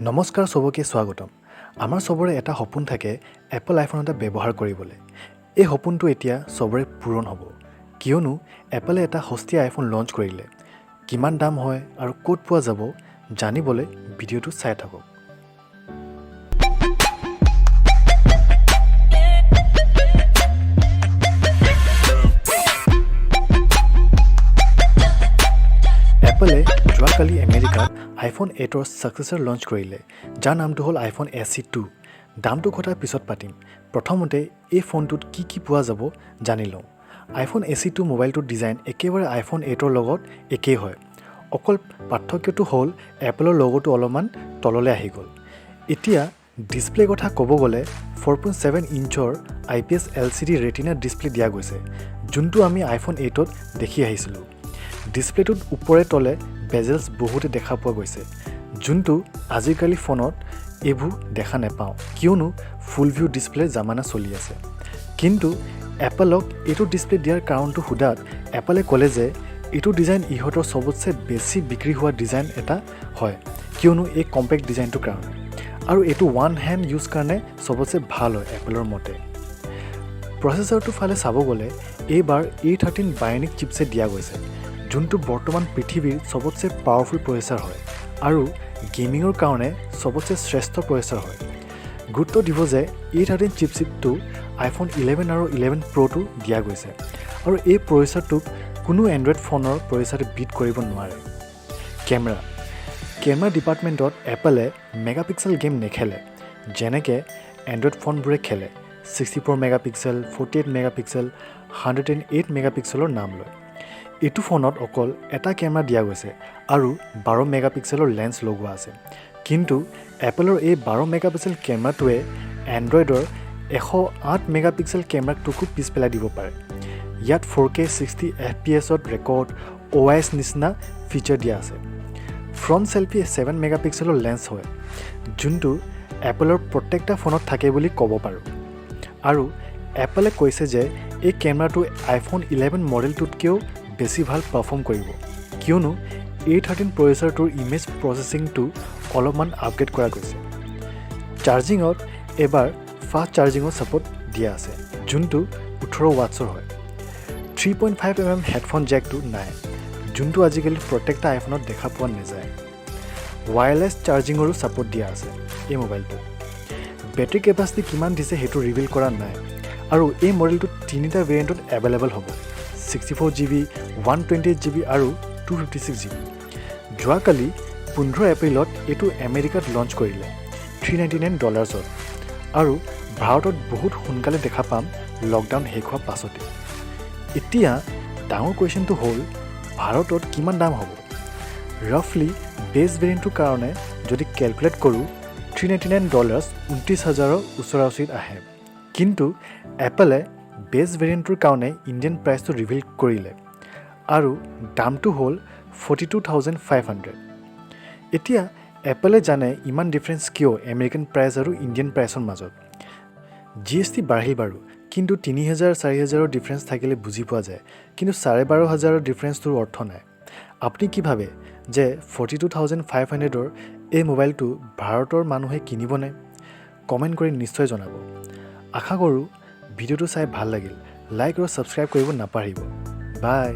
নমস্কাৰ সবকে স্বাগতম। আমাৰ সবৰে এটা সপোন থাকে এপল আইফোন এটা ব্যৱহাৰ কৰিবলৈ। এই সপোনটো এতিয়া সবৰে পূৰণ হ'ব। কিয়নো এপলে এটা সস্তীয়া আইফোন লঞ্চ কৰিলে। কিমান দাম হয় আৰু ক'ত পোৱা যাব জানিবলৈ ভিডিঅ'টো চাই থাকক। এপলে যোৱাকালি আমেৰিকাত আইফোন 8ৰ ছাকচেছৰ লঞ্চ কৰিলে, যাৰ নামটো হ'ল আইফোন SE 2। দামটো কথা পিছত পাতিম। প্ৰথমতে এই ফোনটোত কি পোৱা যাব জানি লওঁ। আইফোন SE 2 মোবাইলটোৰ ডিজাইন একেবাৰে আইফোন 8ৰ লগত একেই হয়। অকল পাৰ্থক্যটো হ'ল এপলৰ লগোটো অলপমান তললৈ আহি গ'ল। এতিয়া ডিছপ্লে কথা ক'ব গ'লে 4.7 ইঞ্চৰ IPS LCD ৰেটিনা ডিছপ্লে দিয়া গৈছে, যোনটো আমি আইফোন 8ত দেখি আহিছিলোঁ। ডিছপ্লেটোত ওপৰে তলে বেজেলছ বহুতে দেখা পোৱা গৈছে, যোনটো আজিকালি ফোনত এইবোৰ দেখা নাপাওঁ, কিয়নো ফুল ভিউ ডিছপ্লে জামানা চলি আছে। কিন্তু এপলক এইটো ডিছপ্লে দিয়াৰ কাৰণটো সোধাত এপলে ক'লে যে এইটো ডিজাইন ইহঁতৰ চবতছে বেছি বিক্ৰী হোৱা ডিজাইন এটা হয়, কিয়নো এই কম্পেক্ট ডিজাইনটোৰ কাৰণে, আৰু এইটো ওৱান হেণ্ড ইউজ কাৰণে চবতছে ভাল হয় এপলৰ মতে। প্ৰচেছৰটোৰ ফালে চাব গ'লে এইবাৰ A13 বায়নিক চিপছেট দিয়া গৈছে, যোনটো বৰ্তমান পৃথিৱীৰ চবতছে পাৱাৰফুল প্ৰচেছৰ হয় আৰু গেমিঙৰ কাৰণে চবতছে শ্ৰেষ্ঠ প্ৰচেছৰ হয়। গুৰুত্ব দিব যে A13 চিপছেটটো আইফোন 11 আৰু 11 Proটো দিয়া গৈছে, আৰু এই প্ৰচেছৰটোক কোনো এণ্ড্ৰইড ফোনৰ প্ৰচেছৰে বিট কৰিব নোৱাৰে। কেমেৰা ডিপাৰ্টমেণ্টত এপলে মেগাপিক্সেল গেম নেখেলে, যেনেকৈ এণ্ড্ৰইড ফোনবোৰে খেলে। 64 মেগাপিক্সেল, 48 মেগাপিক্সেল, 108 মেগাপিক্সেলৰ নাম লয়। এইটো ফোনত অকল এটা কেমেৰা দিয়া গৈছে আৰু 12 মেগাপিক্সেলৰ লেন্স লগোৱা আছে। কিন্তু এপলৰ এই 12 মেগাপিক্সেল কেমেৰাটোৱে এণ্ড্ৰইডৰ 108 মেগাপিক্সেল কেমেৰাটোকো পিছ পেলাই দিব পাৰে। ইয়াত 4K 60 FPSত ৰেকৰ্ড OIS নিচিনা ফিচাৰ দিয়া আছে। ফ্ৰণ্ট ছেলফি 7 মেগাপিক্সেলৰ লেন্স হয়, যোনটো এপলৰ প্ৰত্যেকটা ফোনত থাকে বুলি ক'ব পাৰোঁ। আৰু এপলে কৈছে যে এই কেমেৰাটো আইফোন 11 মডেলটোতকৈও বেছি ভাল পাৰফৰ্ম কৰিব, কিয়নো A13 প্ৰচেছৰটোৰ ইমেজ প্ৰচেছিংটো অলপমান আপগ্ৰেড কৰা গৈছে। চাৰ্জিঙত এবাৰ ফাষ্ট চাৰ্জিঙৰ ছাপৰ্ট দিয়া আছে, যোনটো 18 ৱাটছৰ হয়। 3.5mm হেডফোন জেকটো নাই, যোনটো আজিকালি প্ৰত্যেকটা আইফোনত দেখা পোৱা নাযায়। ৱায়াৰলেছ চাৰ্জিঙৰো ছাপৰ্ট দিয়া আছে এই মোবাইলটো। বেটাৰী কেপাচিটি কিমান দিছে সেইটো ৰিভিল কৰা নাই, আৰু এই মডেলটো তিনিটা ভেৰিয়েণ্টত এভেইলেবল হ'ব: 64GB, 128GB আৰু 256GB। যোৱাকালি 15 এপ্ৰিলত এইটো আমেৰিকাত লঞ্চ কৰিলে $399, আৰু ভাৰতত বহুত সোনকালে দেখা পাম লকডাউন শেষ হোৱাৰ পাছতে। এতিয়া ডাঙৰ কুৱেশ্যনটো হ'ল ভাৰতত কিমান দাম হ'ব। ৰাফলি বেছ ভেৰিয়েণ্টটোৰ কাৰণে যদি কেলকুলেট কৰোঁ $399 29,000ৰ ওচৰা ওচৰিত আহে। কিন্তু এপলে বেছ ভেৰিয়েণ্টটোৰ কাৰণে ইণ্ডিয়ান প্ৰাইচটো ৰিভিল কৰিলে, আৰু দামটো হ'ল 42,500। এতিয়া এপলে জানে ইমান ডিফাৰেঞ্চ কিয় আমেৰিকান প্ৰাইচ আৰু ইণ্ডিয়ান প্ৰাইচৰ মাজত। GST বাঢ়িল বাৰু, কিন্তু 3,000-4,000ৰ ডিফাৰেঞ্চ থাকিলে বুজি পোৱা যায়, কিন্তু 12,500ৰ ডিফাৰেঞ্চটোৰ অৰ্থ নাই। আপুনি কি ভাবে যে 42,500ৰ এই মোবাইলটো ভাৰতৰ মানুহে কিনিবনে? কমেণ্ট কৰি নিশ্চয় জনাব। আশা কৰোঁ ভিডিঅ'টো চাই ভাল লাগিল। লাইক আৰু ছাবস্ক্ৰাইব কৰিব নাপাহৰিব। বাই।